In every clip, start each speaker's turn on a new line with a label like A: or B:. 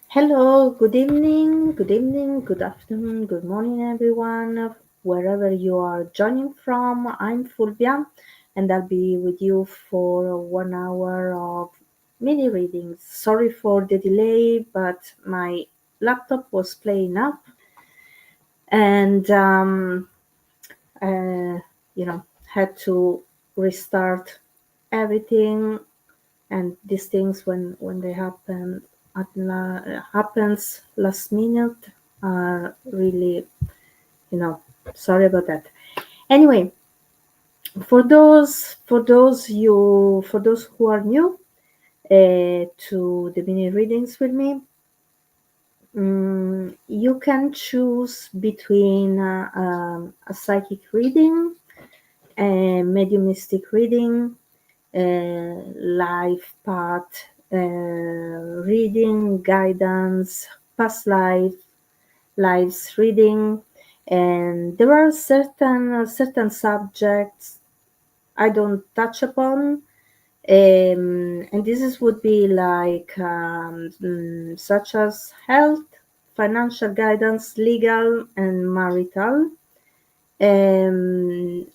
A: Hello, good afternoon, good morning, everyone, wherever you are joining from. I'm Fulvia, and I'll be with you for 1 hour of mini readings. Sorry for the delay, but my laptop was playing up, and uh, had to restart everything. And these things, when they happen happens last minute, are really, you know sorry about that. Anyway, for those who are new to the mini readings with me, you can choose between a psychic reading, a mediumistic reading, life path reading, guidance, past lives reading, and there are certain subjects I don't touch upon, and this is would be like such as health, financial guidance, legal, and marital. And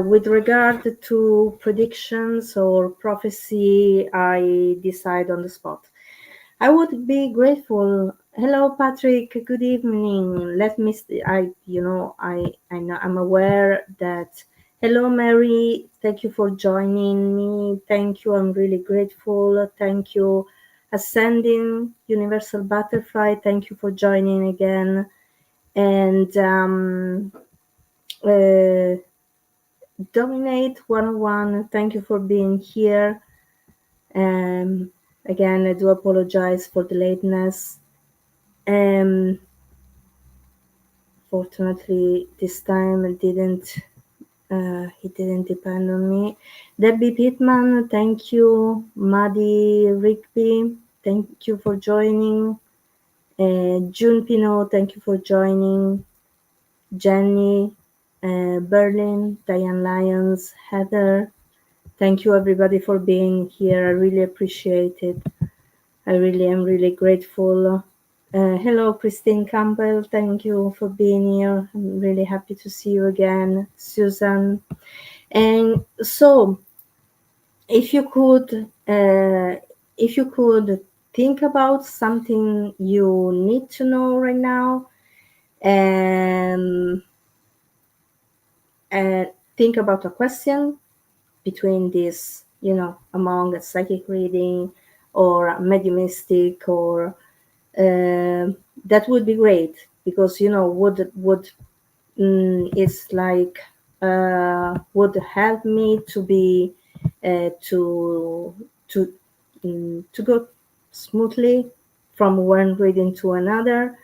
A: with regard to predictions or prophecy, I decide on the spot. I would be grateful. Hello, Patrick. Good evening. Let me. I know. I'm aware that. Hello, Mary. Thank you for joining me. Thank you. I'm really grateful. Thank you, Ascending Universal Butterfly. Thank you for joining again. And uh, Dominate 101. Thank you for being here. Um, Again, I do apologize for the lateness. Um, Fortunately, this time he didn't depend on me. Debbie Pittman, thank you. Maddie Rigby, thank you for joining. June Pino, thank you for joining. Jenny, Berlin, Diane Lyons, Heather, thank you everybody for being here. I really appreciate it. I really am really grateful. Hello, Christine Campbell. Thank you for being here. I'm really happy to see you again, Susan. And so, if you could, if you could think about something you need to know right now, and uh, think about a question between this, among a psychic reading or a mediumistic or that would be great, because would it's like would help me to be to to go smoothly from one reading to another,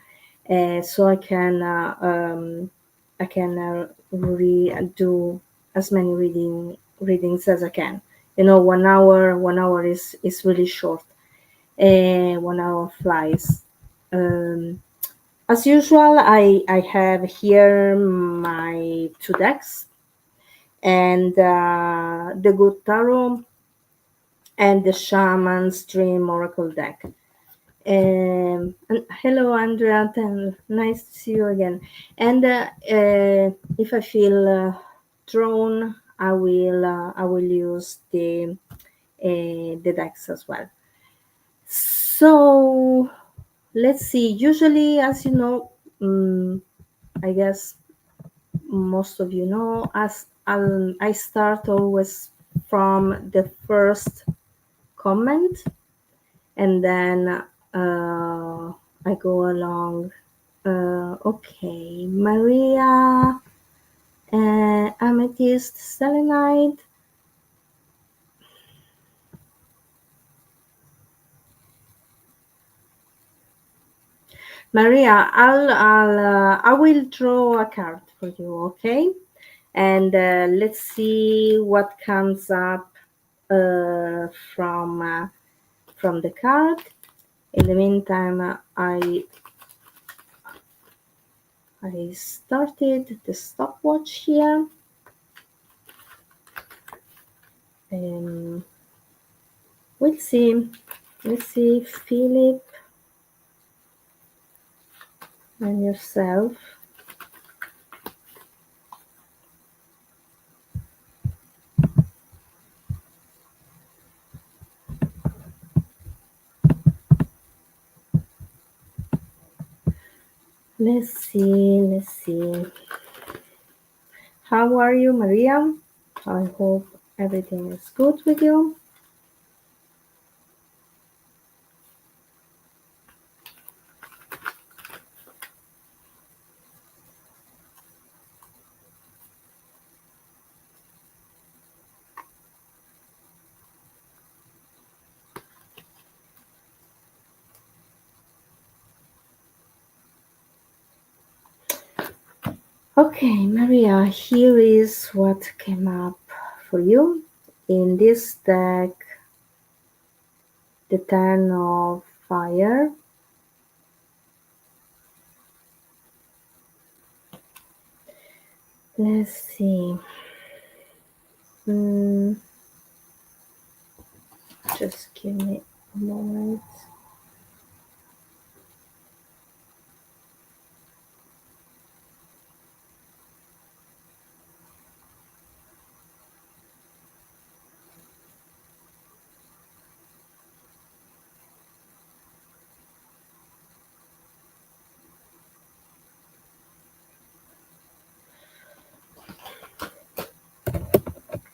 A: so I can do as many readings as I can. 1 hour is really short. 1 hour flies. Um, as usual, I have here my two decks, and the Good Tarot and the Shaman's Dream Oracle deck. And hello, Andrea. Nice to see you again. And if I feel drawn, I will use the decks as well. So let's see. Usually, as you know, I guess most of you know, as I start always from the first comment, and then I go along. Okay, Maria, Amethyst, Selenite. Maria, I will draw a card for you, okay? And let's see what comes up uh, from uh, from the card. In the meantime, I started the stopwatch here. Um, we'll see. Let's see, Philip. and yourself. Let's see. How are you, Maria? I hope everything is good with you. Okay, Maria, here is what came up for you in this deck, the Ten of Fire. Let's see. Mm, just give me a moment.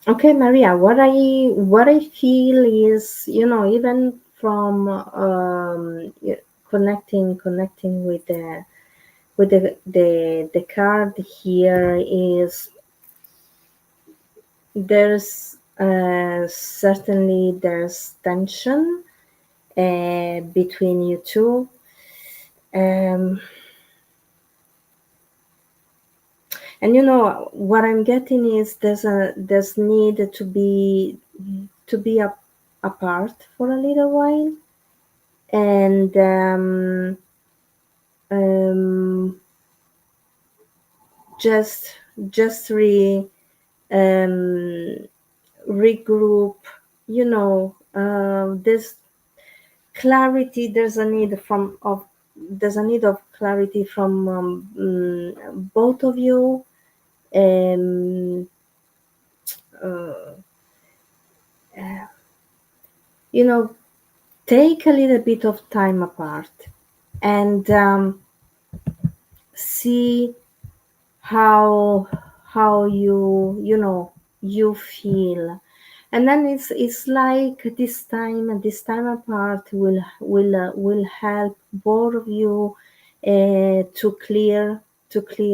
A: Okay, Maria, what I feel is, even from connecting with the card here is there's certainly there's tension between you two. Um, and what I'm getting is there's need to be apart for a little while, and um, just just um, regroup. This clarity. There's a need of clarity from both of you. Um, uh, you know, take a little bit of time apart and see how you feel, and then it's like this time apart will help both of you to clear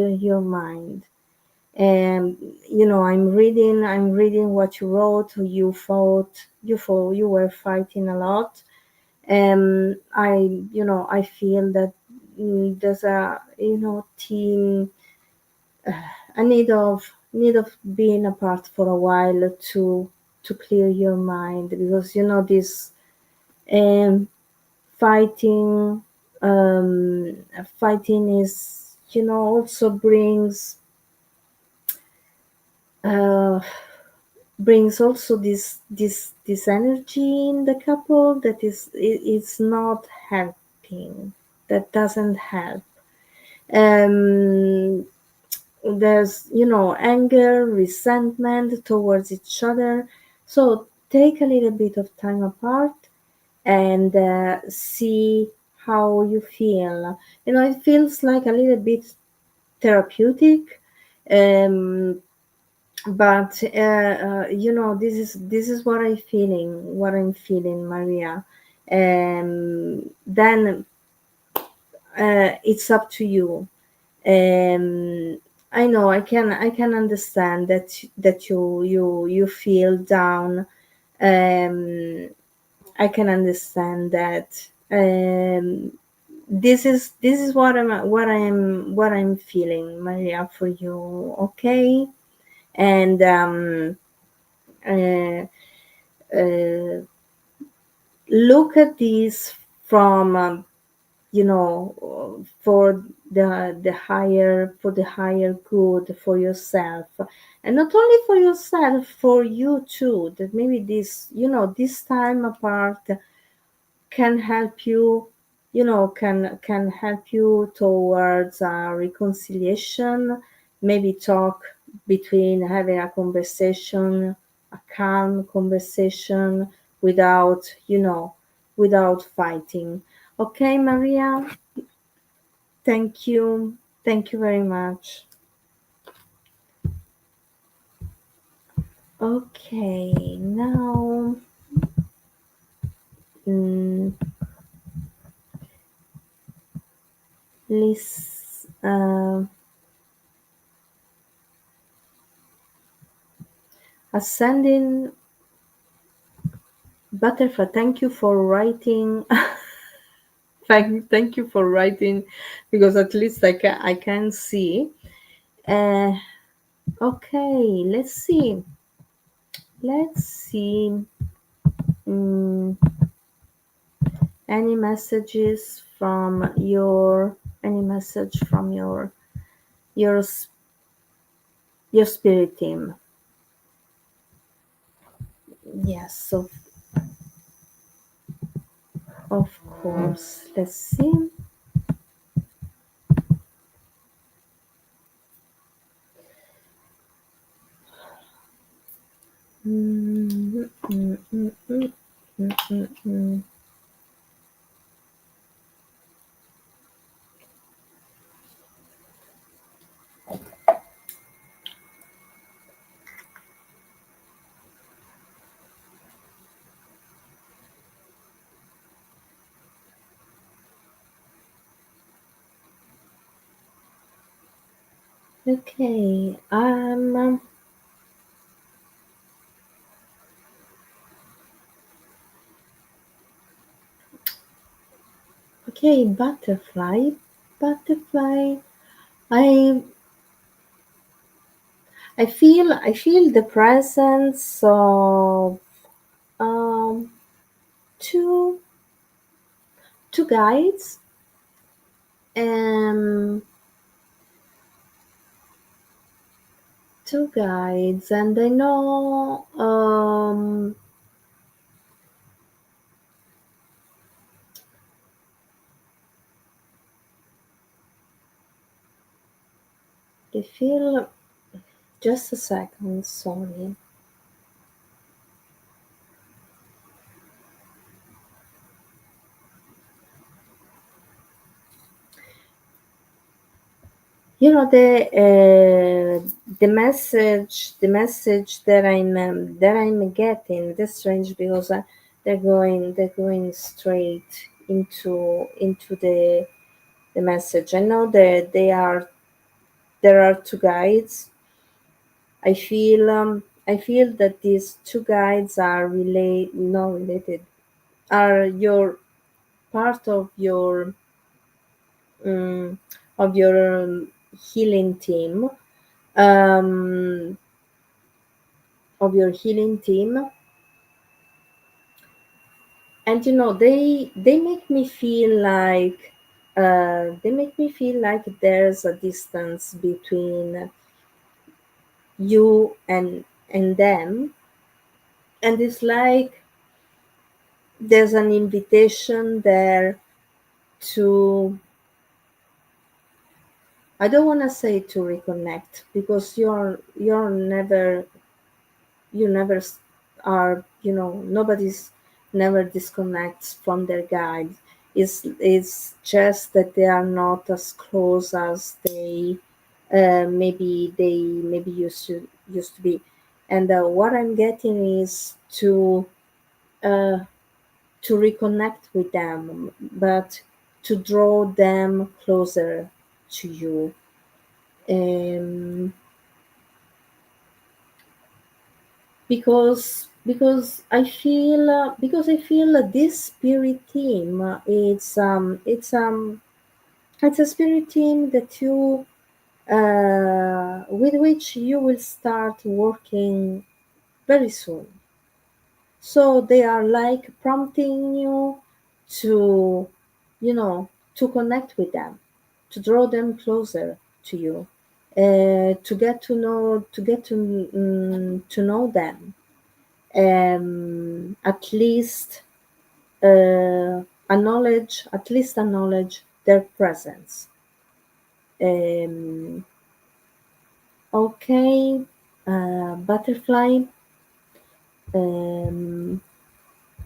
A: your mind. And I'm reading what you wrote. You were fighting a lot. I feel that there's a team, a need of being apart for a while to clear your mind, because this um, fighting fighting is also uh, brings also this energy in the couple that it's not helping, that doesn't help. um there's anger, resentment towards each other. So take a little bit of time apart and see how you feel. It feels like a little bit therapeutic. But this is what I'm feeling, Maria. Then it's up to you. I know I can understand that you feel down. um I can understand that. This is what I'm feeling, Maria, for you. Okay. And uh, uh, look at this from for the higher good for yourself, and not only for yourself, for you too, that maybe this time apart can help you can help you towards a reconciliation, maybe talk between having a conversation, a calm conversation, without without fighting. Okay, Maria, thank you very much. Okay, now, mm, let's ascending butterfly. Thank you for writing. Thank you for writing, because at least I can see. Uh, okay, let's see. Mm, any messages from any message from your s- your spirit team? Yes, of course. Let's see. Mm, mm, mm, mm, mm, mm, mm. Okay. Okay, butterfly. I I feel the presence of um two two guides, um and I know I feel, just a second, sorry. The message that I'm getting. That's strange, because they're going straight into the message. I know that there are two guides. I feel that these two guides are not related, are your part um, of your healing team, um, of your healing team. And they make me feel like, there's a distance between you and them, and it's like there's an invitation there to, I don't want to say to reconnect, because you're never, you never are, nobody's never disconnects from their guide. It's just that they are not as close as they maybe used to be. And what I'm getting is uh, to reconnect with them, but to draw them closer to you. Because I feel that this spirit team, it's a spirit team that you with which you will start working very soon. So they are like prompting you to, to connect with them, to draw them closer to you, to know them, at least, acknowledge, at least acknowledge their presence. Um, okay, butterfly. Um,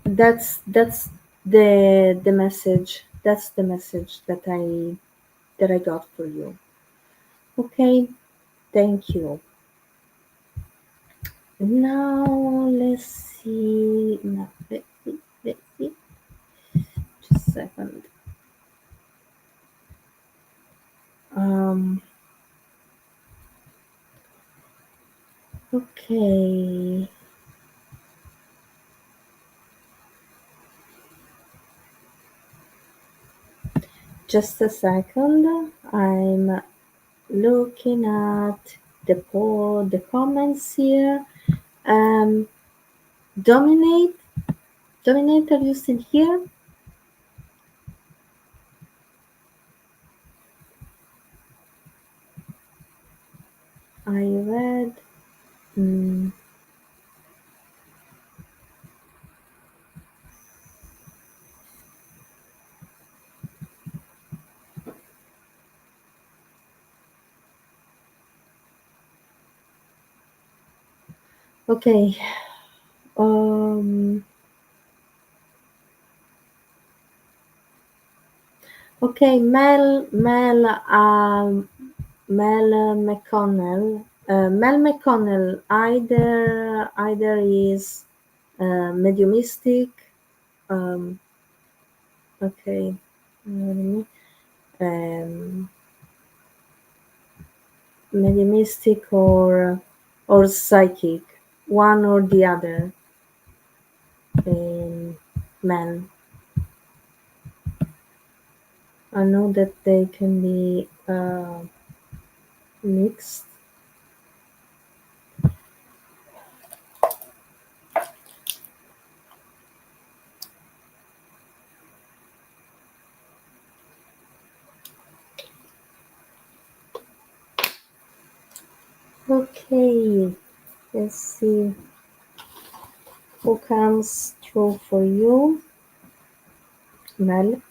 A: that's the message. That's the message that I got for you. Okay, thank you. Now let's see. No, let's see. Just a second. Um. Okay. Just a second. I'm looking at the comments here. Um. Dominate. Dominate. Are you still here? I read. Mm, okay. Um. Okay. Mel McConnell. Mel McConnell either is mediumistic. Um, okay. Um, mediumistic or psychic, one or the other. Man, I know that they can be mixed. Okay, let's see who comes through for you, Mel.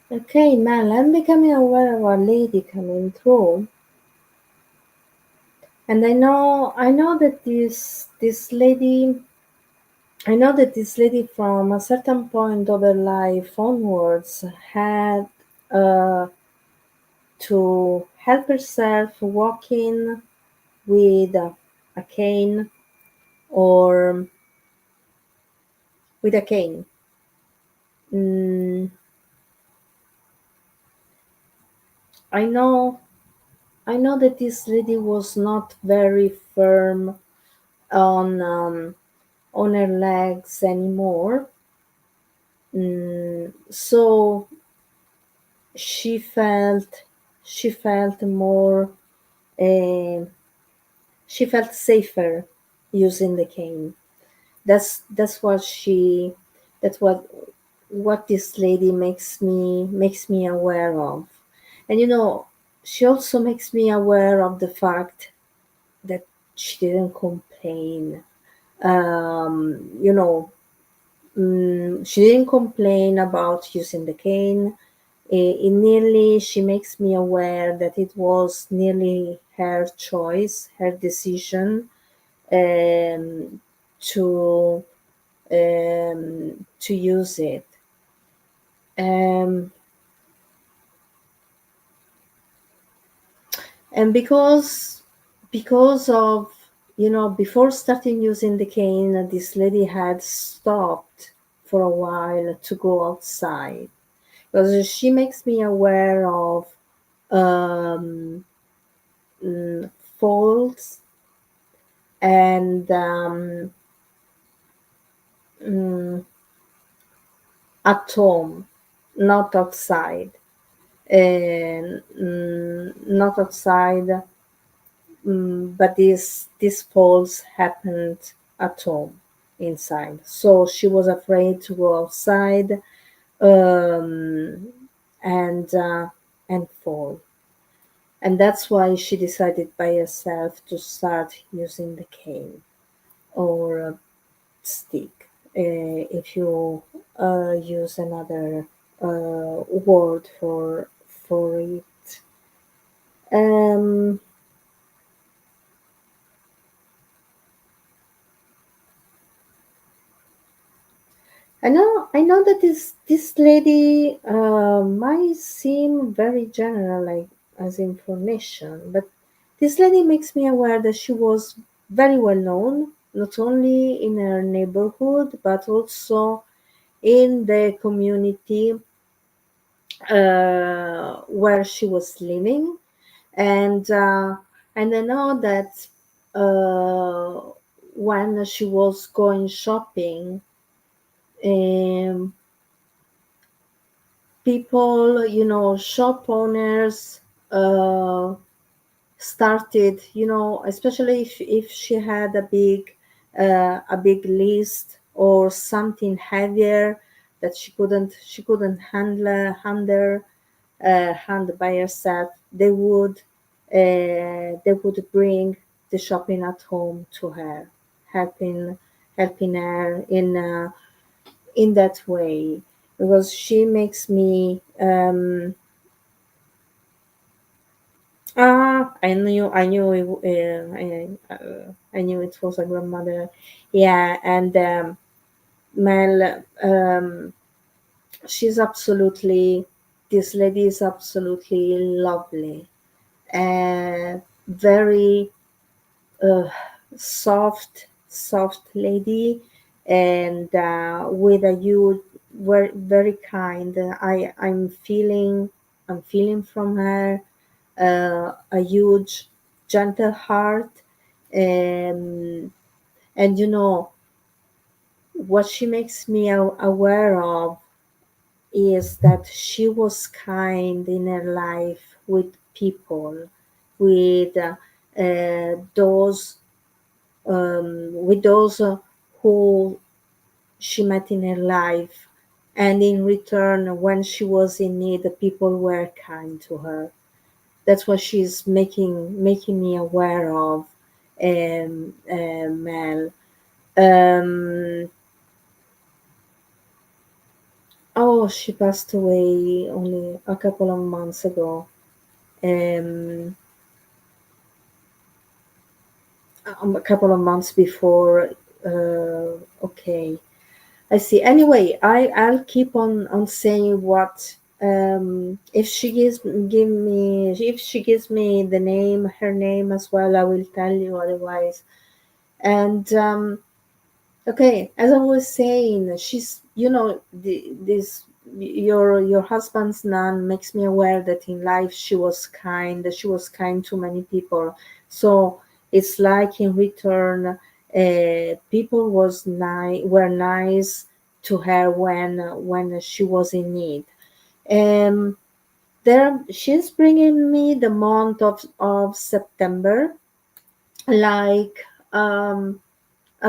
A: Okay, Mel, I'm becoming aware of a lady coming through, and I know that this lady. I know that this lady from a certain point of her life onwards had uh, to help herself walking with a cane or with a cane. Mm, I know I know that this lady was not very firm on her legs anymore. So she felt she felt more uh, she felt safer using the cane. That's what she that's what this lady makes me aware of. And she also makes me aware of the fact that she didn't complain. You know, she didn't complain about using the cane. It nearly she makes me aware that it was nearly her choice, her decision, um, to to use it. Um, and because of before starting using the cane, this lady had stopped for a while to go outside, because she makes me aware of um, falls and at home, not outside. Not outside, but these falls happened at home, inside. So she was afraid to go outside, um, and fall. And that's why she decided by herself to start using the cane or a stick, if you use another word for it. Um, I know that this lady might seem very general, like as information, but this lady makes me aware that she was very well known, not only in her neighborhood but also in the community where she was living, and I know that uh, when she was going shopping. Um, People, shop owners uh, started, especially if she had a big list or something heavier that she couldn't hand by herself. They would bring the shopping at home to her, helping helping her in that way, because she makes me I knew it was a grandmother. Yeah, and Mel, she's absolutely, this lady is absolutely lovely and very uh, soft lady, and with a huge, very, very kind. I'm feeling from her a huge, gentle heart, and what she makes me aware of is that she was kind in her life with people, with those who she met in her life, and in return, when she was in need, the people were kind to her. That's what she's making me aware of, Mel. Um, oh, she passed away only a couple of months ago. Um, a couple of months before. Okay, I see. Anyway, I'll keep on saying what, if she gives me the name, her name as well, I will tell you otherwise. And okay, as I was saying, she's, this, your husband's nun makes me aware that in life she was kind, that she was kind to many people. So it's like in return, people were nice to her when she was in need. Um, there, she's bringing me the month of September, like, a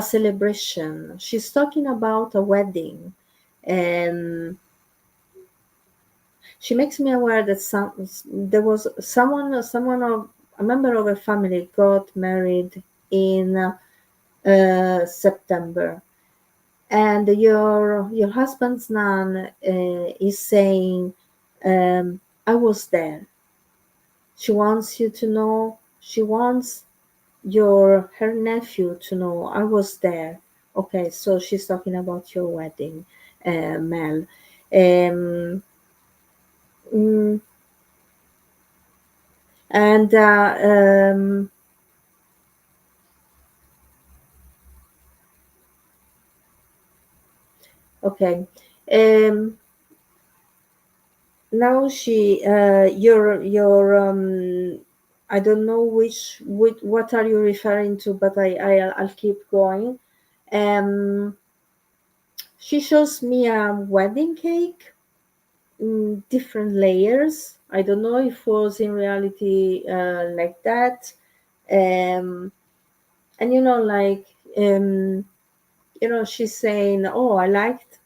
A: celebration. She's talking about a wedding, and she makes me aware that there was someone of a member of her family got married in September, and your husband's nun is saying, "I was there." She wants you to know. She wants her nephew to know, I was there. Okay, so she's talking about your wedding, Mel. Um, mm, and okay. Um, Now she your I don't know which what are you referring to, but I'll keep going. Um, she shows me a wedding cake in different layers. I don't know if it was in reality like that. Um, and like um, she's saying, "Oh, I liked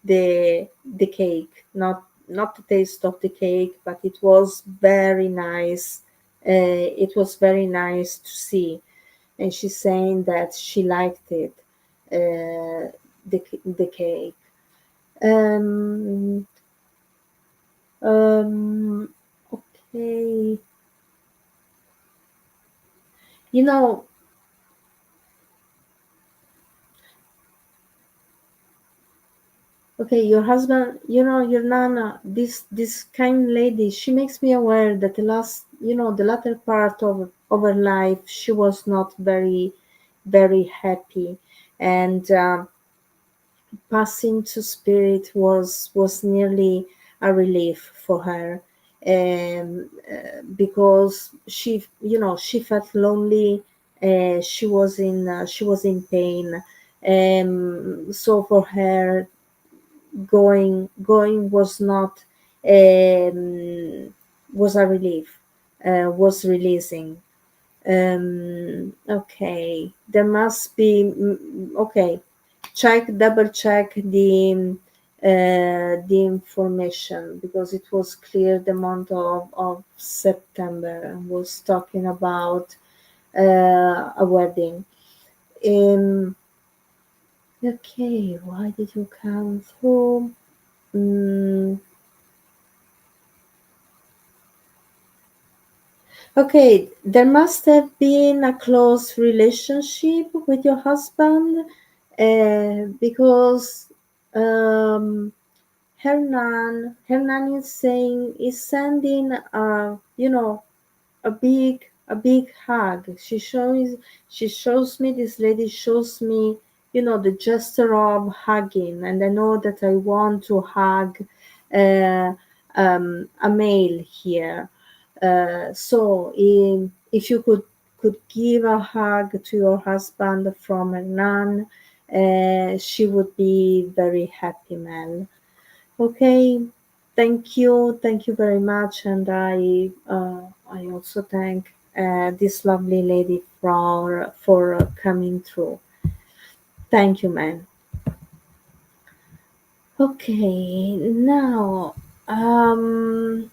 A: the cake, not the taste of the cake, but it was very nice. It was very nice to see." And she's saying that she liked it, the cake. Um, um, okay, you know, okay, your husband, your nana, this kind lady, she makes me aware that the latter part of her life, she was not very happy, and passing to spirit was nearly a relief for her, because she felt lonely. She was in pain, so for her, going was not, was a relief, was releasing. Okay, there must be, okay, double check the information, because it was clear the month of September was talking about a wedding. um okay, why did you come through? Mm, okay, there must have been a close relationship with your husband, because um, Hernan is sending a big hug. She shows me, this lady shows me, the gesture of hugging, and I know that I want to hug uh, a male here. So if you could give a hug to your husband from Hernan, she would be very happy, Mel. Okay, thank you very much, and I also thank this lovely lady for coming through. Thank you, man. Okay, now um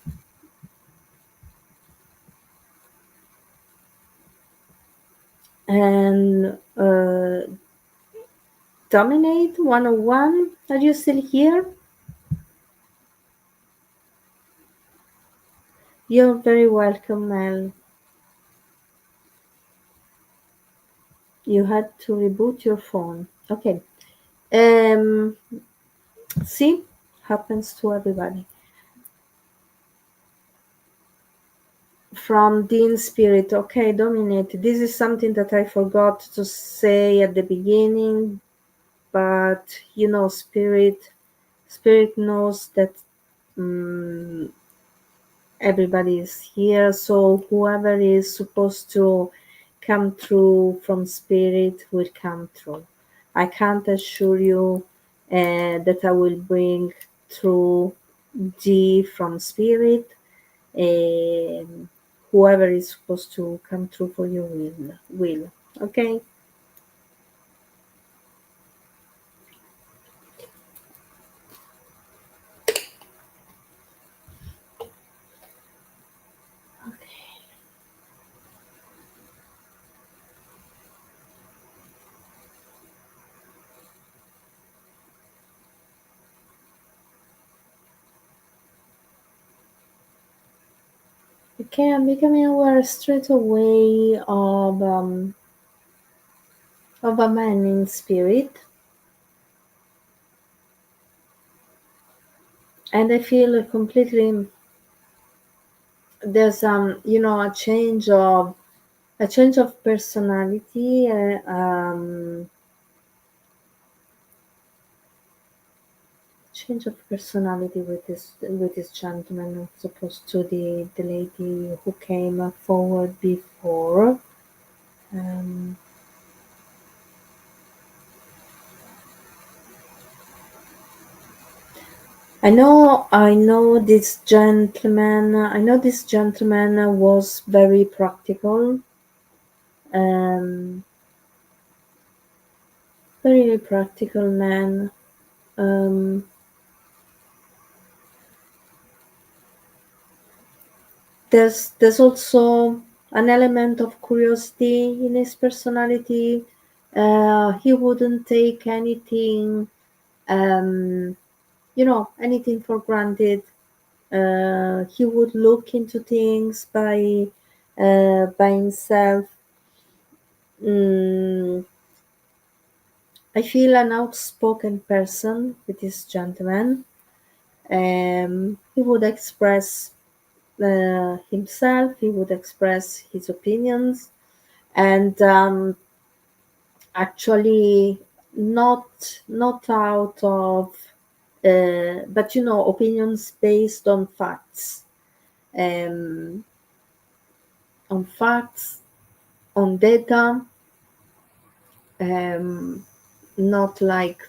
A: and Dominate 101. Are you still here? You're very welcome, Mel. You had to reboot your phone. Okay. Um, see, happens to everybody. From Dean Spirit. Okay, Dominate. This is something that I forgot to say at the beginning, but Spirit knows that um, everybody is here. So whoever is supposed to come through from Spirit will come through. I can't assure you that I will bring through G from Spirit. um, Whoever is supposed to come through for you will. Okay. Okay, I'm becoming aware straight away of a man in spirit, and I feel completely, there's a change of personality. change of personality with this gentleman as opposed to the lady who came forward before. Um, I know this gentleman. I know this gentleman was very practical. Um, very practical man. Um, there's also an element of curiosity in his personality. He wouldn't take anything, um, anything for granted. He would look into things by himself. Mm, I feel an outspoken person with this gentleman. He would express himself. He would express his opinions, and actually not out of, but opinions based um, on facts, on data, um, not like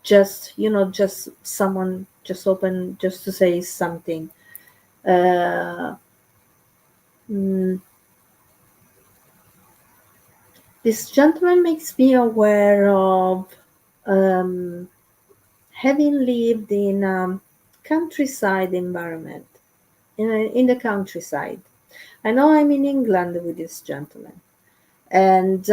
A: just someone just open just to say something. Uh, mm, this gentleman makes me aware of, um, having lived in countryside environment, in the countryside. I know I'm in England with this gentleman, and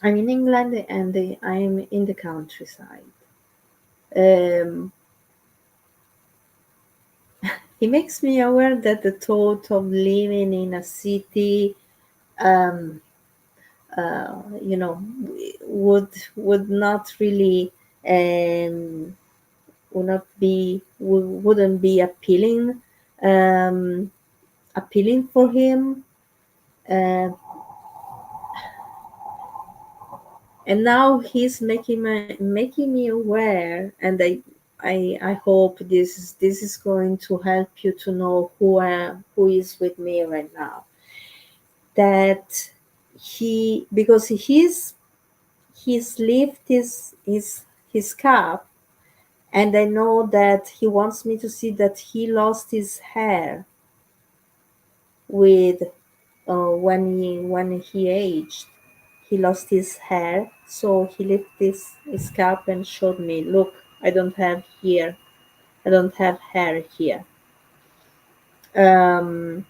A: I'm in England and I'm in the countryside. Um, he makes me aware that the thought of living in a city, um, would not really, um, wouldn't be appealing for him. Uh, and now he's making me aware, and I hope this is going to help you to know who is with me right now. That because he's lifted his cup, and I know that he wants me to see that he lost his hair with, when he aged. He lost his hair, so he lifted his cap and showed me, look, I don't have hair here. Um,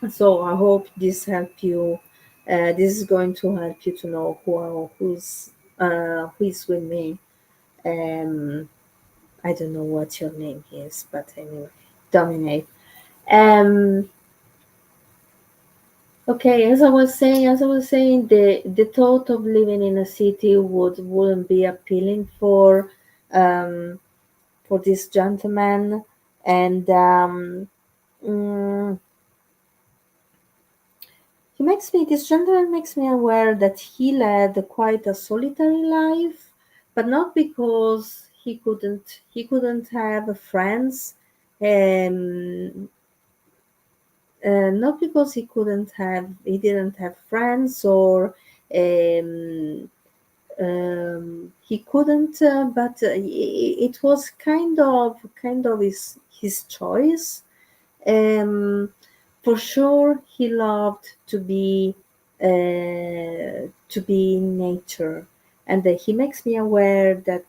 A: so I hope this help you. This is going to help you to know who is with me. Um, I don't know what your name is, but anyway, dominate. Um, Okay, as I was saying, the thought of living in a city wouldn't be appealing um, for this gentleman, and mm, this gentleman makes me aware that he led quite a solitary life, but not because he couldn't have friends, um, not because he didn't have friends, or um, he couldn't, but it was kind of his choice. um, for sure he loved to be in nature, and he makes me aware that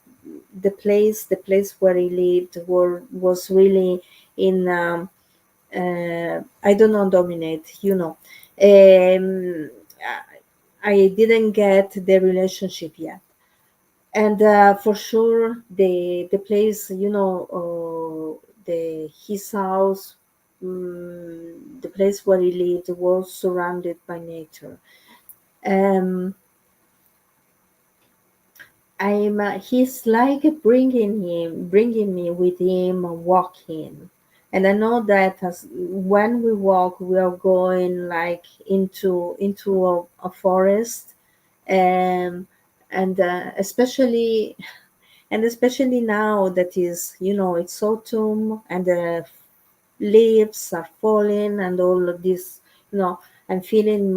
A: the place where he lived was really in, I don't know, dominate, I didn't get the relationship yet, and for sure the place, the his house, the place where he lived was surrounded by nature. um I'm he's like bringing me with him walking, and I know that as when we walk we are going like into a forest, um and especially And especially now that is, it's autumn and the leaves are falling and all of this, I'm feeling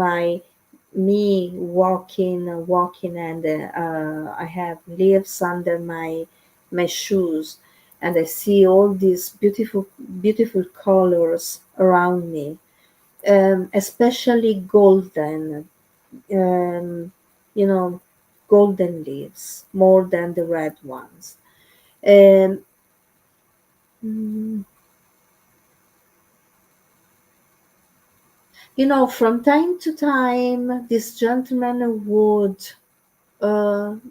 A: me walking, and I have leaves under my shoes, and I see all these beautiful colors around me, especially golden, um, you know, golden leaves more than the red ones. Um, mm, from time to time, this gentleman would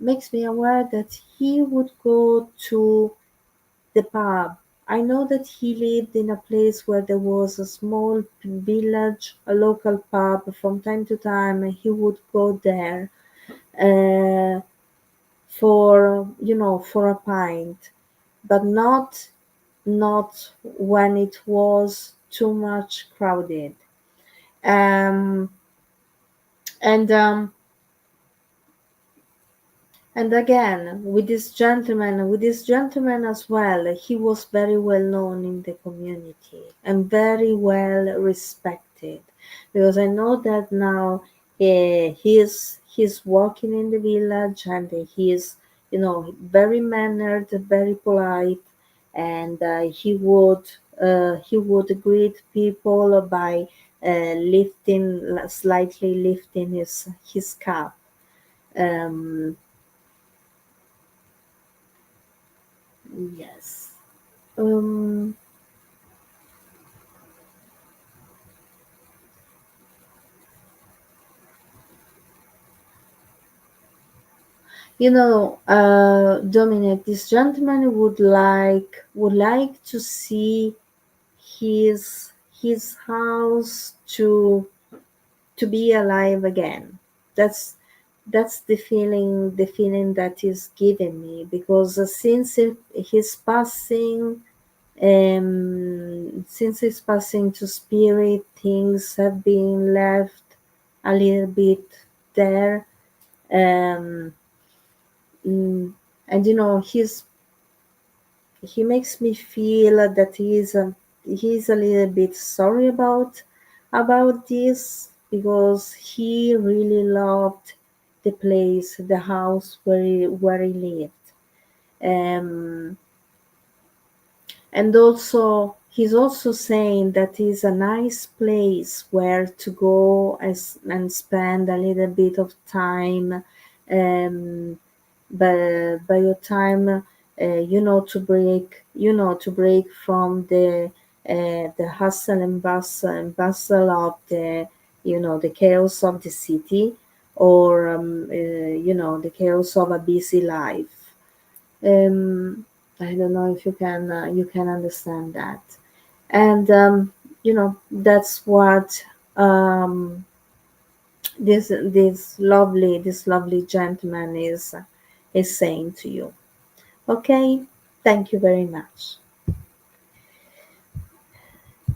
A: makes me aware that he would go to the pub. I know that he lived in a place where there was a small village, a local pub. From time to time, he would go there uh, for a pint, but not when it was too much crowded. Um, and And again, with this gentleman as well, he was very well known in the community and very well respected, because I know that now he's walking in the village, and he's very mannered, very polite, and he would greet people by slightly lifting his cap. Um, yes. Um, Dominic, this gentleman would like to see his house to be alive again. That's the feeling that is giving me, because his passing, since his passing to spirit, things have been left a little bit there. Um, Mm, and he makes me feel that he's a little bit sorry about this, because he really loved the place, the house where he lived. Um, and also, he's also saying that is a nice place where to go and spend a little bit of time, um, by your time, to break from the hustle and bustle of the chaos of the city, or the chaos of a busy life. I don't know if you can understand that. And that's what this lovely gentleman is saying to you. Okay, thank you very much.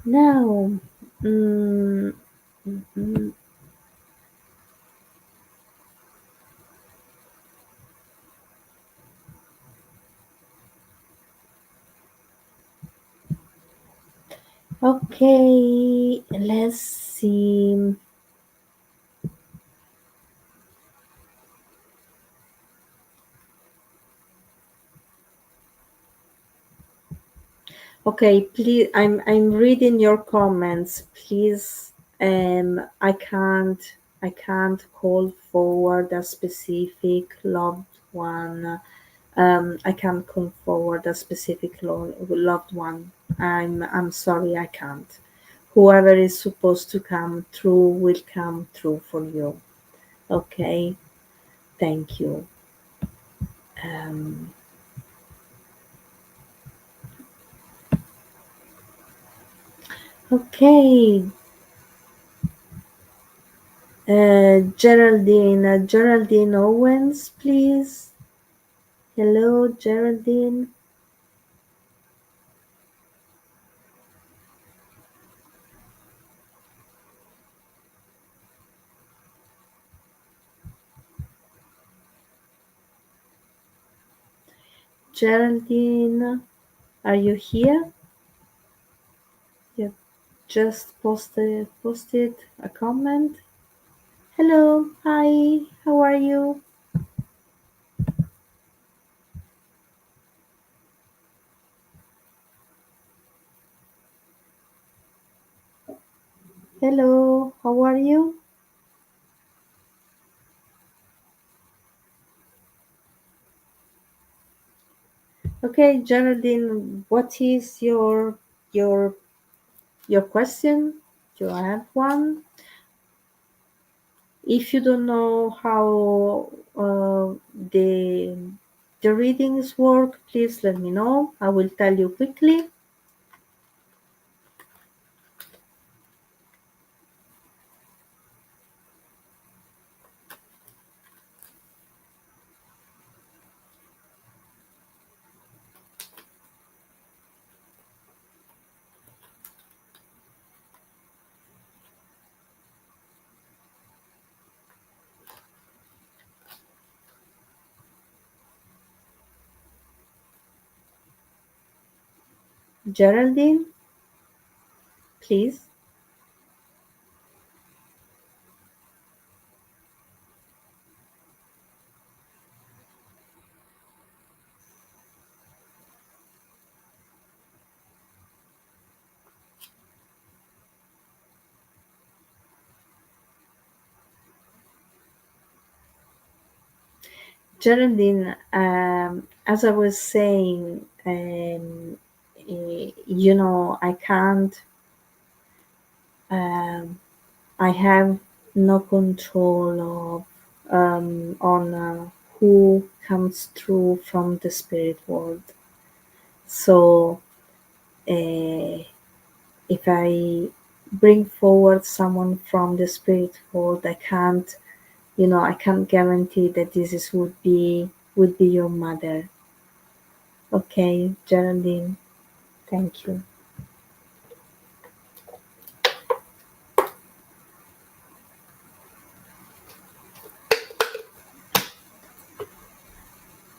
A: Now, mm, mm, okay, let's see. Okay, please, I'm reading your comments. Please, I can't call forward a specific loved one. I can't call forward a specific loved one. I'm sorry, I can't. Whoever is supposed to come through will come through for you. Okay, thank you. Um, okay, Geraldine Owens, please. Hello, Geraldine. Geraldine, are you here? You just posted a comment. Hello, hi, how are you? Hello, how are you? Okay, Geraldine, what is your your question? Do I have one? If you don't know how the readings work, please let me know. I will tell you quickly. Geraldine, please. Geraldine, as I was saying, I can't. Um, I have no control on who comes through from the spirit world. So, uh, if I bring forward someone from the spirit world, I can't guarantee that this is would be your mother. Okay, Geraldine, thank you.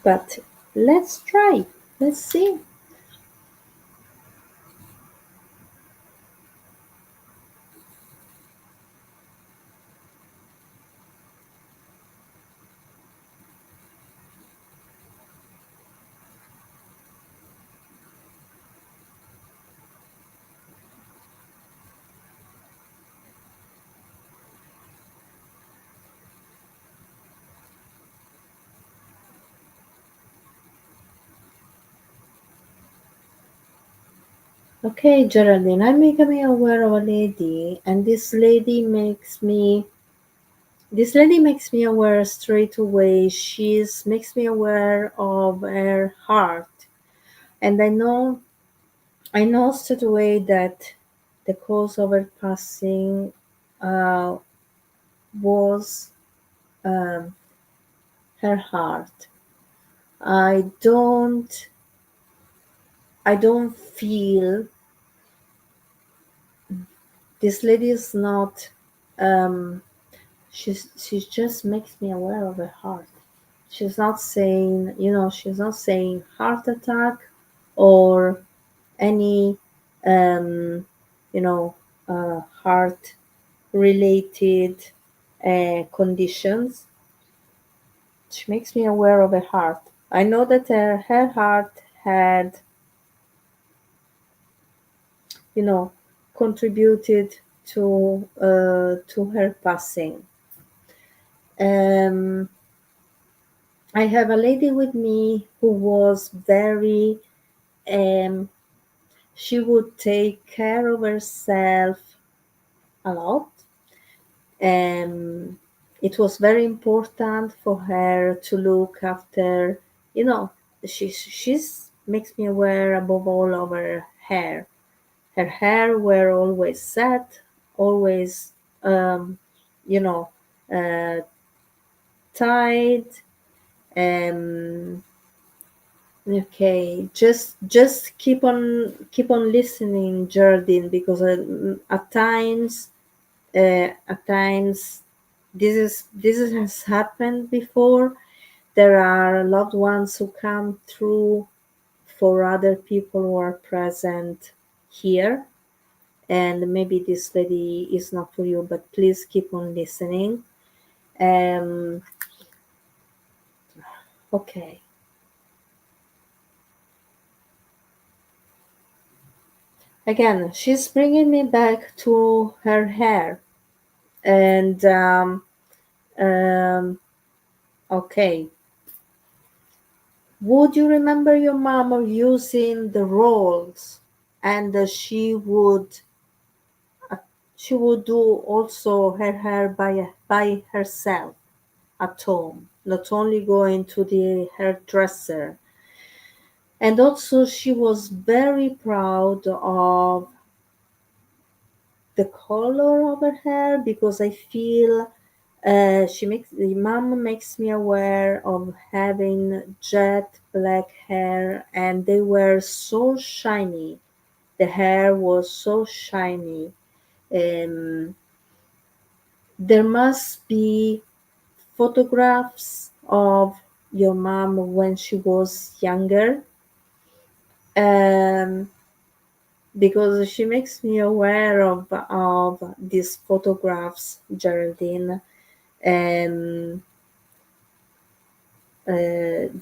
A: But let's try. Let's see. Okay, Geraldine, I'm becoming aware of a lady, and this lady makes me aware straight away. She's makes me aware of her heart, and I know straight away that the cause of her passing uh, was um, her heart. I don't I don't feel this lady is not she just makes me aware of her heart. She's not saying heart attack or any um you know heart related conditions. She makes me aware of her heart. I know that her heart had you know contributed to her passing. um I have a lady with me who was very um she would take care of herself a lot. It was very important for her to look after, you know, she's makes me aware above all of her hair. Her hair were always set, always, um, you know, uh, tied. Um, okay, just keep on listening, Geraldine, because at times this has happened before there are loved ones who come through for other people who are present here. And maybe this lady is not for you, but please keep on listening. Um, okay. Again, she's bringing me back to her hair. And um, okay. Would you remember your mom using the rolls? And she would do also her hair by herself at home, not only going to the hairdresser. And also, she was very proud of the color of her hair, because I feel the mom makes me aware of having jet black hair, and they were so shiny. The hair was so shiny. Um, there must be photographs of your mom when she was younger, um, because she makes me aware of these photographs, Geraldine. Um,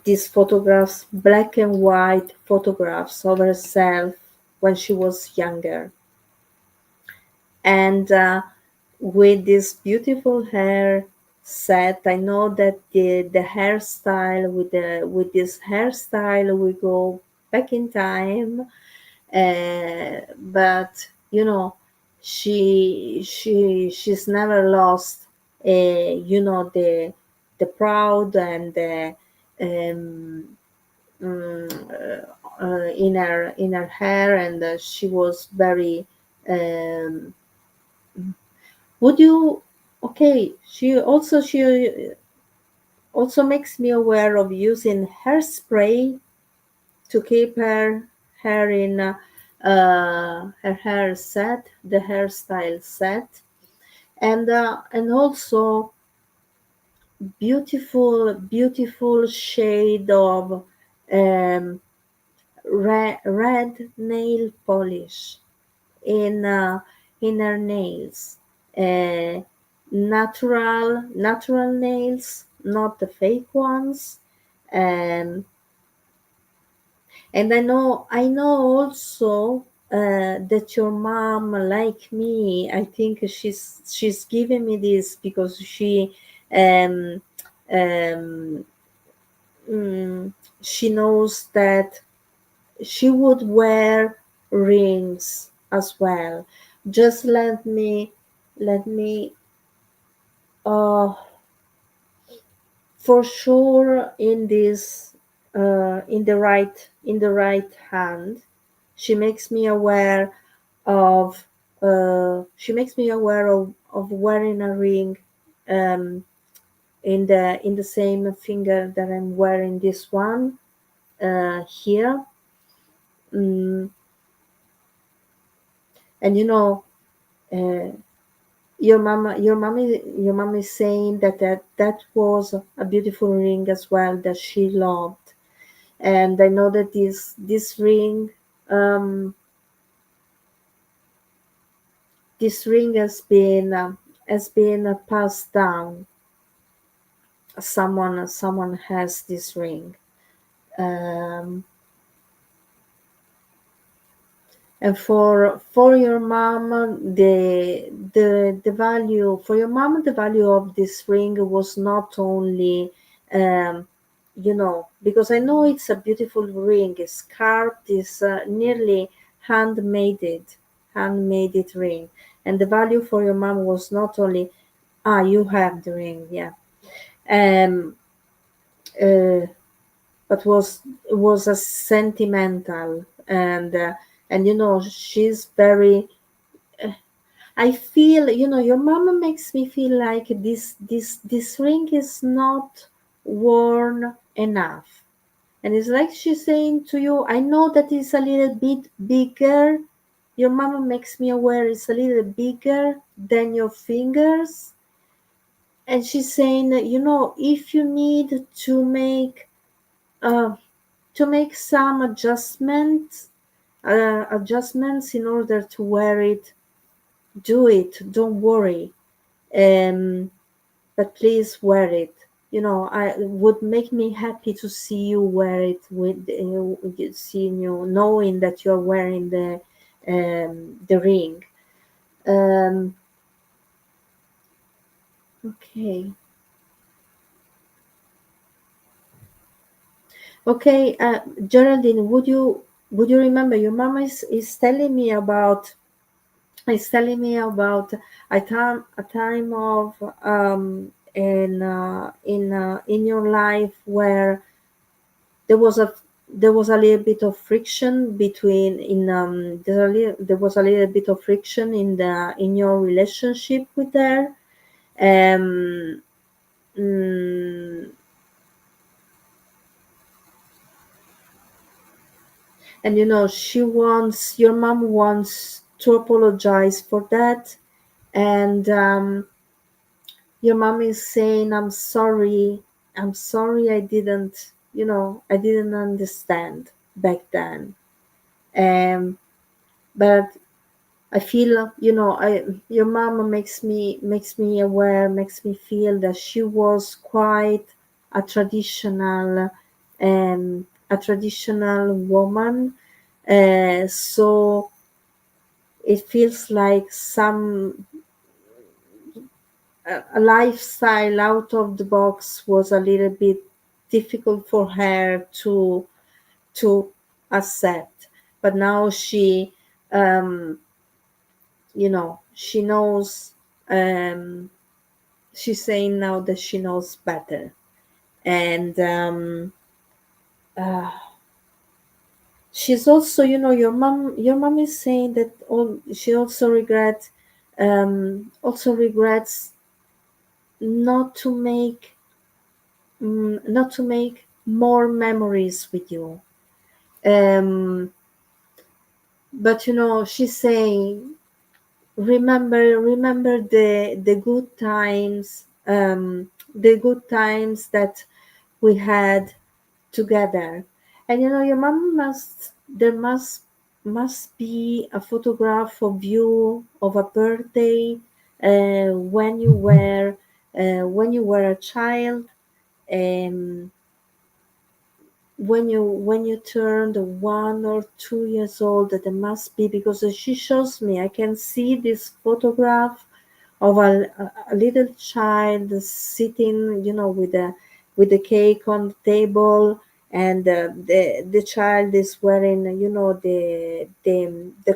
A: these photographs, black and white photographs of herself when she was younger. And with this beautiful hair set, I know that the hairstyle, with this hairstyle we go back in time. But she's never lost, the proud and the um, in her hair. And she was very, um, would you okay she also makes me aware of using hairspray to keep her hair in, her hair set, the hairstyle set. And also beautiful shade of, um, red nail polish in her nails. uh, natural nails, not the fake ones. um, And I know also, that your mom, like me, I think she's giving me this because um, um, she knows that she would wear rings as well. Just let me, uh, for sure, in the right hand. She makes me aware of wearing a ring, um, in the same finger that I'm wearing this one, here. Mm, and uh, your mom is saying that was a beautiful ring as well, that she loved. And I know that this ring, um, has been passed down. Someone has this ring. um, and for your mom, the value for your mom, the value of this ring was not only, um, because I know it's a beautiful ring. It's carved, it's nearly handmade ring. And the value for your mom was not only, you have the ring, yeah. um uh, but was a sentimental. And she's very, I feel, your mama makes me feel like this ring is not worn enough. And it's like she's saying to you, I know that it's a little bit bigger. Your mama makes me aware it's a little bigger than your fingers. and she's saying that, if you need uh, to make some adjustments in order to wear it, do it. Don't worry. Um, but please wear it. I would make me happy to see you wear it with seeing you, knowing that you're wearing the ring. Um, okay, okay, Geraldine, would you remember your mama is telling me about a time of in your life where there was a there was a little bit of friction between in there was a little bit of friction in your relationship with her. um mm, and your mom wants to apologize for that. And your mom is saying, I'm sorry, I didn't understand back then. Um but I feel, your mama makes me aware, makes me feel that she was quite a traditional woman. So it feels like a lifestyle out of the box was a little bit difficult for her to accept. But now she knows. She's saying now that she knows better. And uh, she's also, your mom is saying that she also regrets not to make more memories with you. um but she's saying, remember the good times, that we had together. And your mom must be a photograph of you of a birthday, when you were a child, um, when you turned 1 or 2 years old. That it must be, because she shows me, I can see this photograph of a little child sitting, with the cake on the table. And the child is wearing, the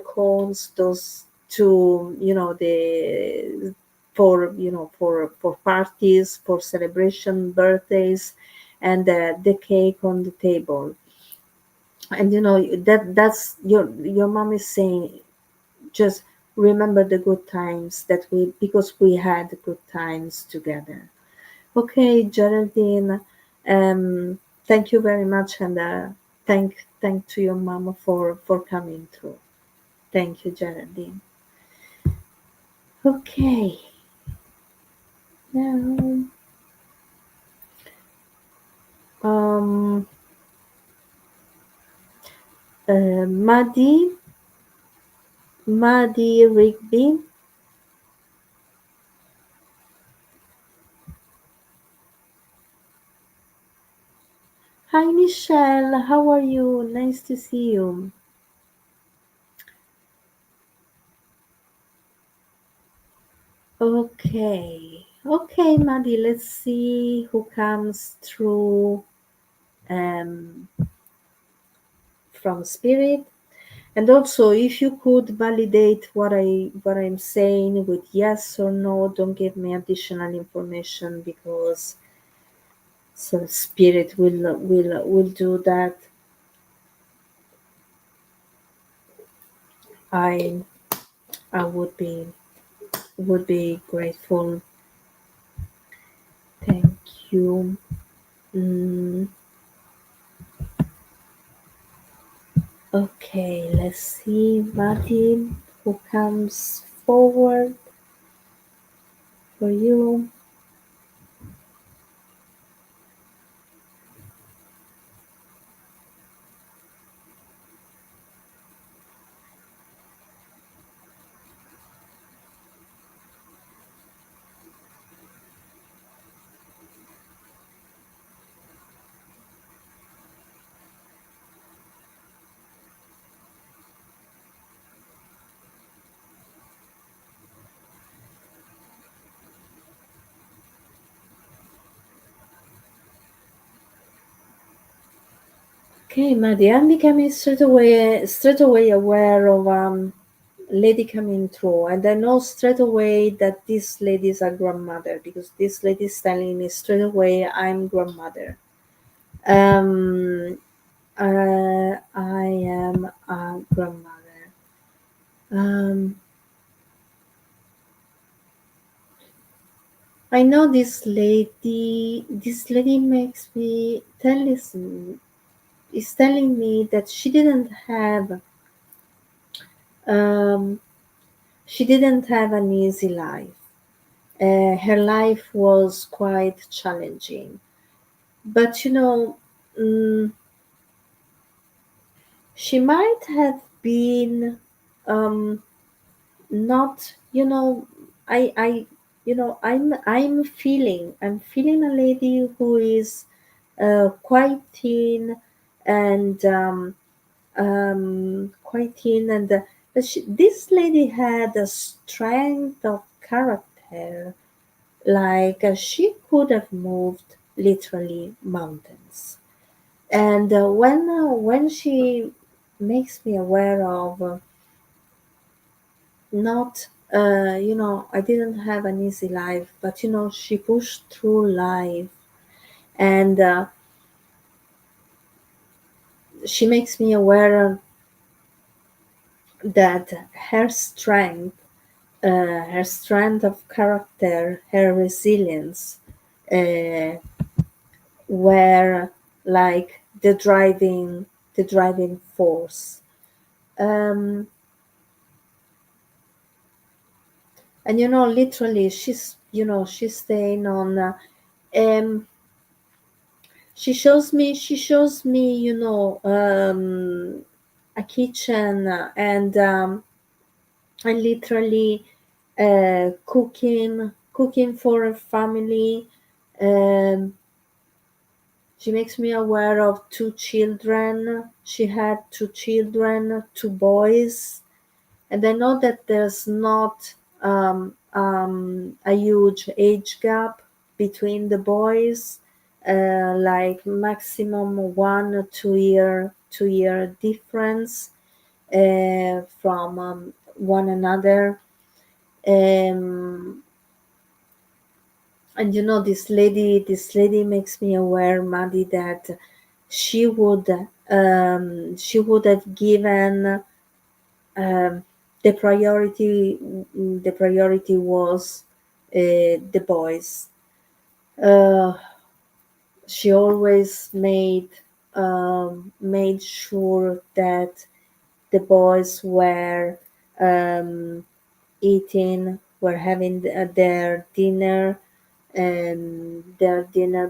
A: cones, those to, the for, for parties, for celebration, birthdays, and the cake on the table. And that's your mom is saying, just remember the good times, because we had good times together. Okay, Geraldine, thank you very much. And thank to your mama for coming through. Thank you, Geraldine. Okay, now, um Maddie Rigby. Hi, Michelle, how are you? Nice to see you. Okay. Okay, Maddie, let's see who comes through um, from Spirit. And also, if you could validate what I'm saying with yes or no, don't give me additional information, because so Spirit will do that. I I would be grateful. Thank you. Mm, okay, let's see, Maddie, who comes forward for you. Okay, Maddie, I'm becoming straight away aware of lady coming through, and I know straight away that this lady is a grandmother because this lady is telling me straight away I'm grandmother. Um, I am a grandmother. Um, I know this lady. This lady makes me tell listen is telling me that um, she didn't have an easy life. Her life was quite challenging, but mm, she might have been um, not. I I'm feeling a lady who is quite thin and quite thin and but this lady had a strength of character like she could have moved literally mountains. And when she makes me aware of not I didn't have an easy life, but she pushed through life, and she makes me aware that her strength of character, her resilience, uh, were like the driving force. Um, and literally, she's staying on. Um, she shows me, a kitchen and literally cooking for a family. Um, She makes me aware of two children. She had two children, two boys, and I know that there's not a huge age gap between the boys, like maximum 1 or 2 year difference from one another. Um, and this lady makes me aware, Maddie, that she would have given um, the priority was the boys. Uh, she always made sure that the boys were having their dinner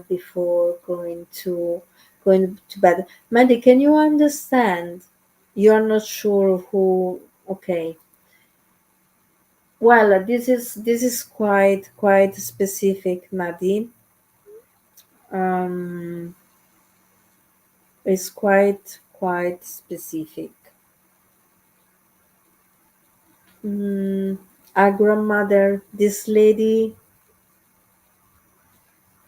A: before going to bed. Maddie, can you understand? You're not sure who. Okay. Well, this is quite specific, Maddie. Um, it's quite specific. Mm, a grandmother. This lady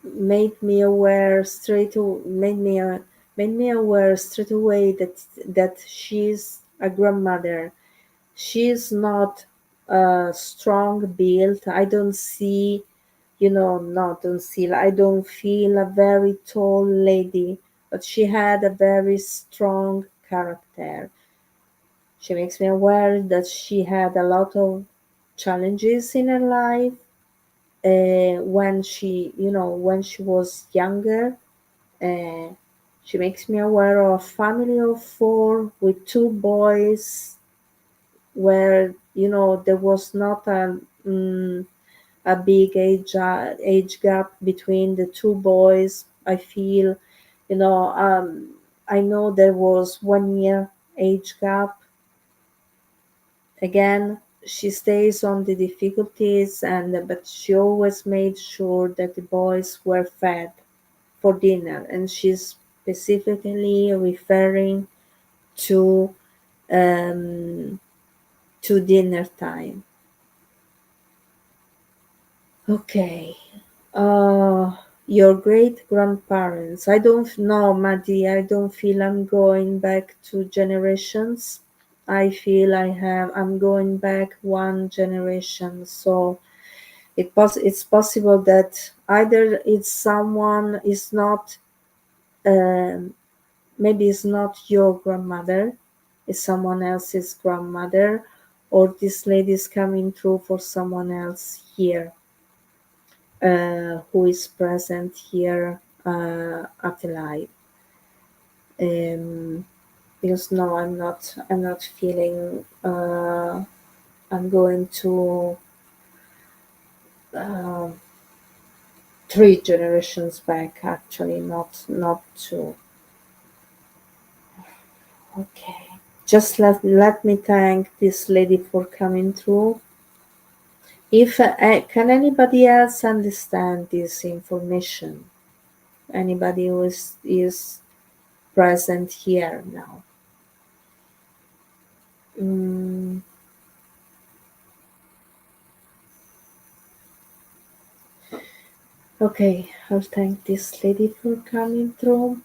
A: made me aware straight away that she's a grandmother. She's not strong built. I don't see, not don't see. I don't feel a very tall lady, but she had a very strong character. She makes me aware that she had a lot of challenges in her life when she was younger. Uh, she makes me aware of a family of four with two boys, where there was not a big age gap between the two boys. I feel, you know, um, I know there was 1 year age gap. Again, she stays on the difficulties, but she always made sure that the boys were fed for dinner, and she's specifically referring to um, to dinner time. Okay. Your great grandparents. I don't know, Maddie. I don't feel I'm going back two generations. I feel I'm going back one generation. So it's possible that either it's someone is not um, maybe it's not your grandmother, it's someone else's grandmother, or this lady is coming through for someone else here, who is present here at the live. Um, because no, I'm not feeling I'm going to uh, three generations back, actually, not two. Okay. Just let me thank this lady for coming through. If can anybody else understand this information? Anybody who is present here now? Mm, okay, I'll thank this lady for coming through.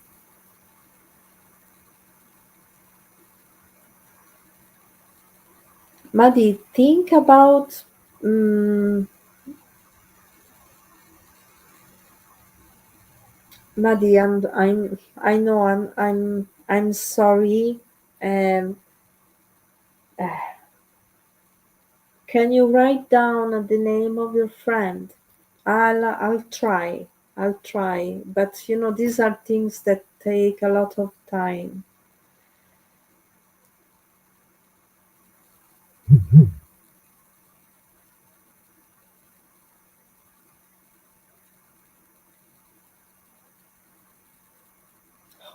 A: Maddie, think about. Um, Maddie, I know I'm sorry. Um, can you write down the name of your friend? I'll try. I'll try. But you know, these are things that take a lot of time.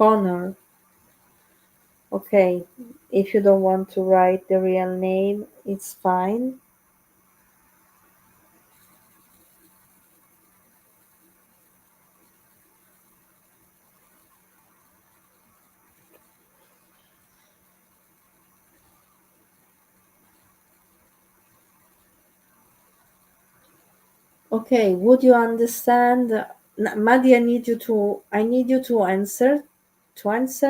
A: Honor. Okay. If you don't want to write the real name, it's fine. Okay. Would you understand? Maddie, I need you to answer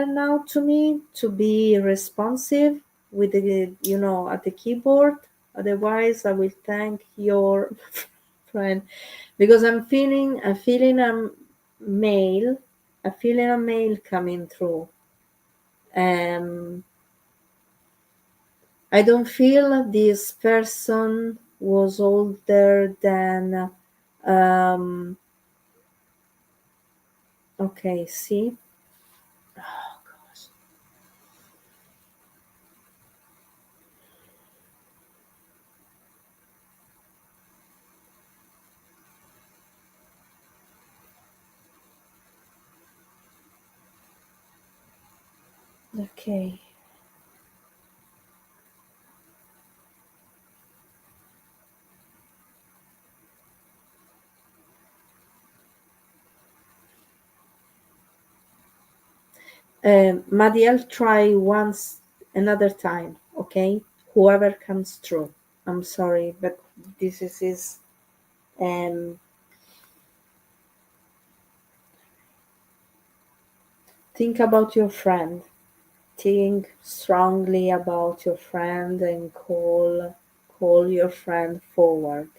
A: now to me, to be responsive with the, you know, at the keyboard. Otherwise, I will thank your friend, because I'm feeling a male, I'm feeling a male coming through. Um, I don't feel this person was older than. Um, okay, see. Oh gosh. Okay. Maddie, I'll try once another time. Okay, whoever comes through. I'm sorry, but this is um. Think about your friend. Think strongly about your friend and call your friend forward.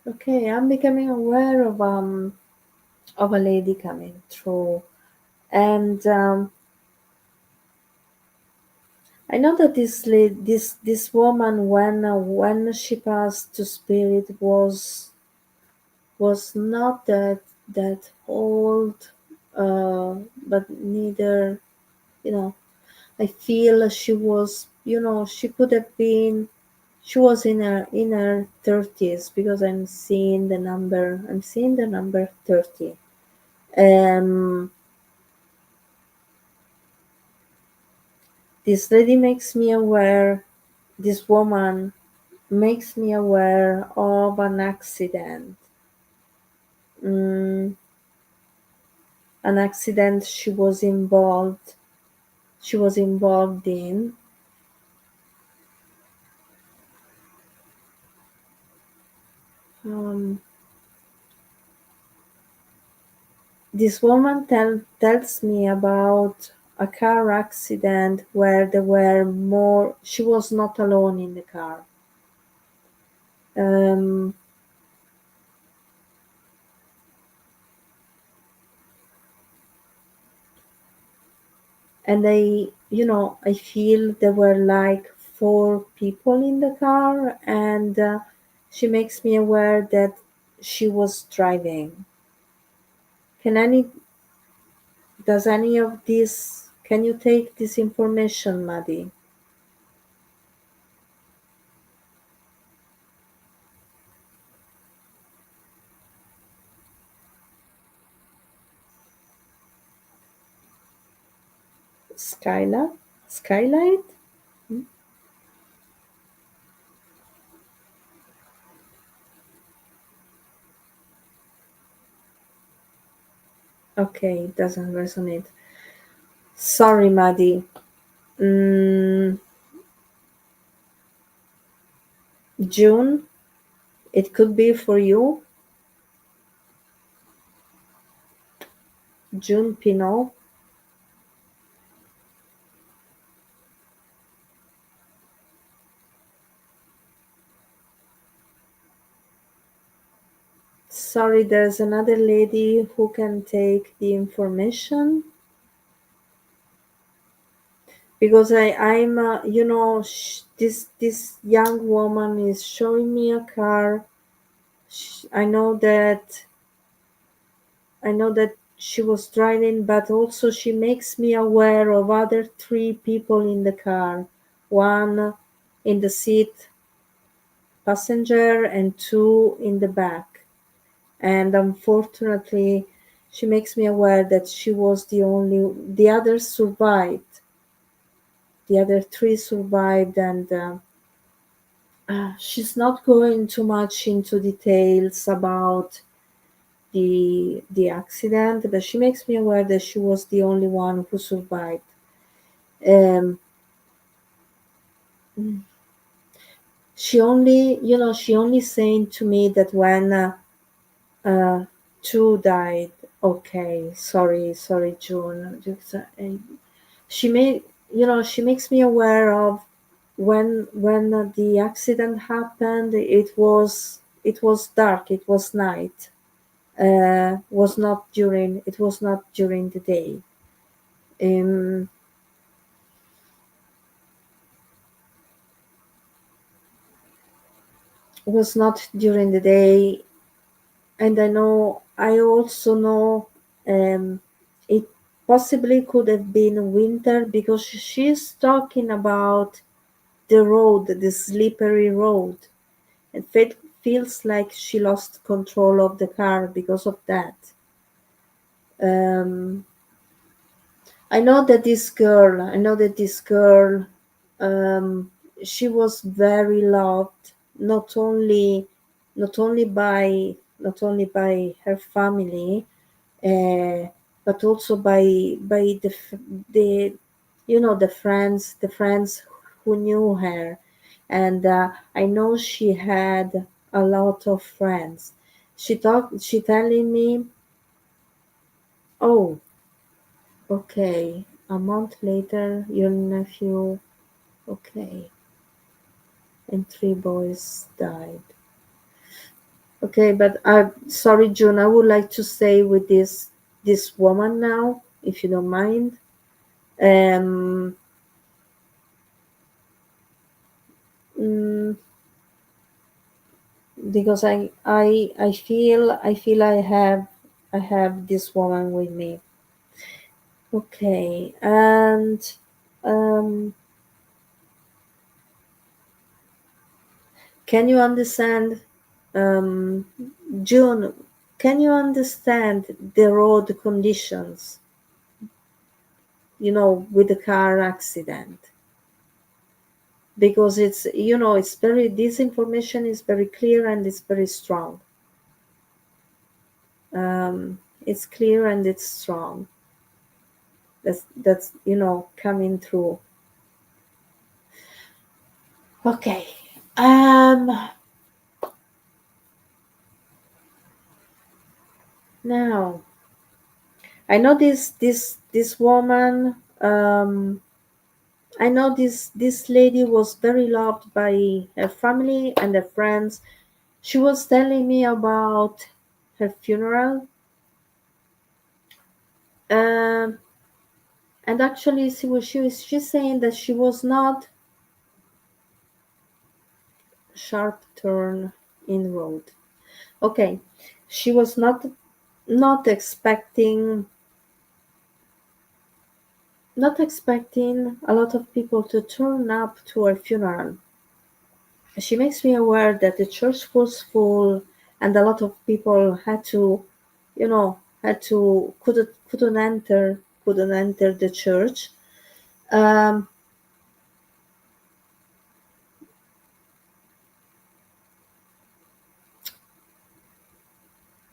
A: Okay, I'm becoming aware of a lady coming through, and I know that this woman, when she passed to spirit, was not that old, but neither, you know. I feel she was, you know, she could have been. She was in her 30s, because I'm seeing the number. I'm seeing the number 30. Um, This lady makes me aware, this woman makes me aware of an accident. Mm, an accident she was involved in. Um, this woman tells me about a car accident where there were more. She was not alone in the car. Um, and I feel there were like four people in the car, and she makes me aware that she was driving. Can any does any of this can you take this information, Maddie? Skyla? Skylight? Hmm? Okay, it doesn't resonate. Sorry, Maddie. Mm, June, it could be for you. June Pinot. Sorry, there's another lady who can take the information because this young woman is showing me a car. I know that she was driving, but also she makes me aware of other three people in the car. One in the seat passenger and two in the back. And unfortunately, she makes me aware that she was the others survived. The other three survived, and she's not going too much into details about the accident, but she makes me aware that she was the only one who survived. Um, she only saying to me that when uh, two died. Okay, sorry, June. She made, she makes me aware of when the accident happened. It was dark. It was night. Was not during. It was not during the day. Um, was not during the day, and I also know it possibly could have been winter because she's talking about the road, the slippery road, and it feels like she lost control of the car because of that. um, I know that this girl, um, she was very loved, not only by her family, uh, but also by the the friends who knew her, and I know she had a lot of friends. She telling me, oh, okay, a month later your nephew, okay, and three boys died. Okay, but sorry, June, I would like to stay with this woman now, if you don't mind. um mm, because I feel I have this woman with me. Okay, and um, can you understand, um, June? Can you understand the road conditions? With the car accident. because it's, it's very, this information is very clear and it's very strong. It's clear and it's strong. That's coming through. Okay. Now I know this woman. I know this lady was very loved by her family and her friends. She was telling me about her funeral. Um, and actually, she's saying that she was not sharp turn in road. Okay, she was not expecting a lot of people to turn up to her funeral. She makes me aware that the church was full and a lot of people had to, couldn't enter the church. Um,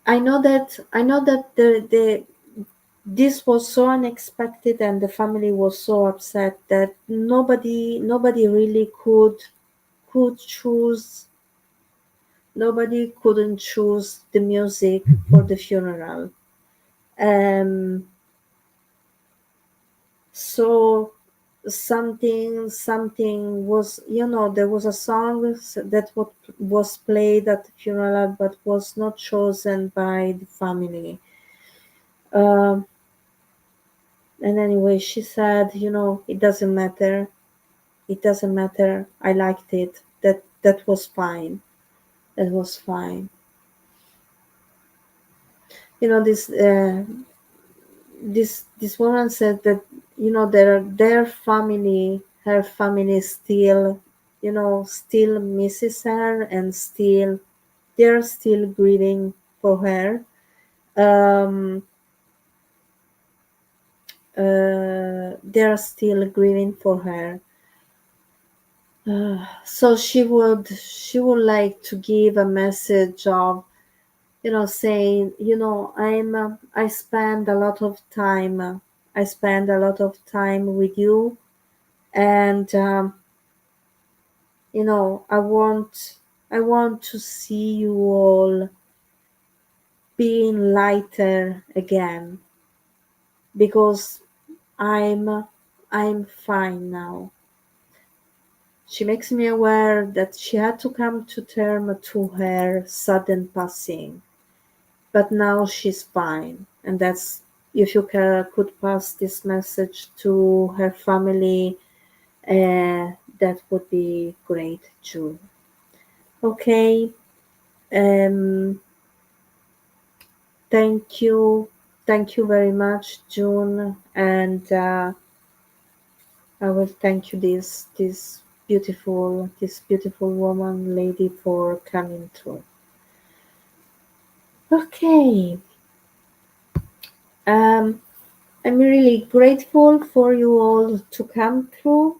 A: I know that the this was so unexpected and the family was so upset that nobody really could choose. Nobody couldn't choose the music for the funeral. Um, so something was, there was a song that was played at the funeral but was not chosen by the family. Um, and anyway, she said, it doesn't matter. It doesn't matter. I liked it. That was fine. That was fine. This woman said that, their family, her family still, still misses her and still they're still grieving for her. Um, they're still grieving for her. So she would like to give a message of, saying, I spend a lot of time. I spend a lot of time with you, and I want to see you all being lighter again, because I'm fine now. She makes me aware that she had to come to terms to her sudden passing, but now she's fine, and that's, if you could pass this message to her family, that would be great too. Okay. Um, thank you very much, June, and I will thank you, this beautiful woman, lady, for coming through. Okay. Um, I'm really grateful for you all to come for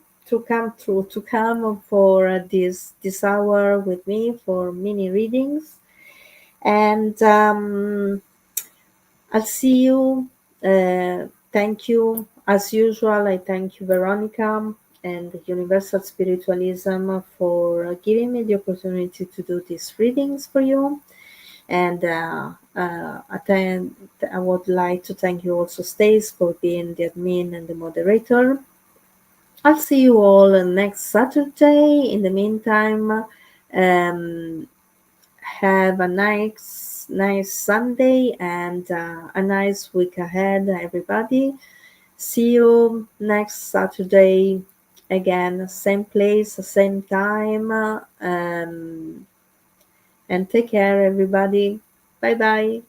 A: this hour with me for mini readings, and I'll see you. Thank you as usual. I thank you, Veronica, and Universal Spiritualism, for giving me the opportunity to do these readings for you. And I would like to thank you also, Stace, for being the admin and the moderator. I'll see you all next Saturday. In the meantime, um, have a nice Sunday and a nice week ahead, everybody. See you next Saturday again, same place, same time. And take care, everybody. Bye bye.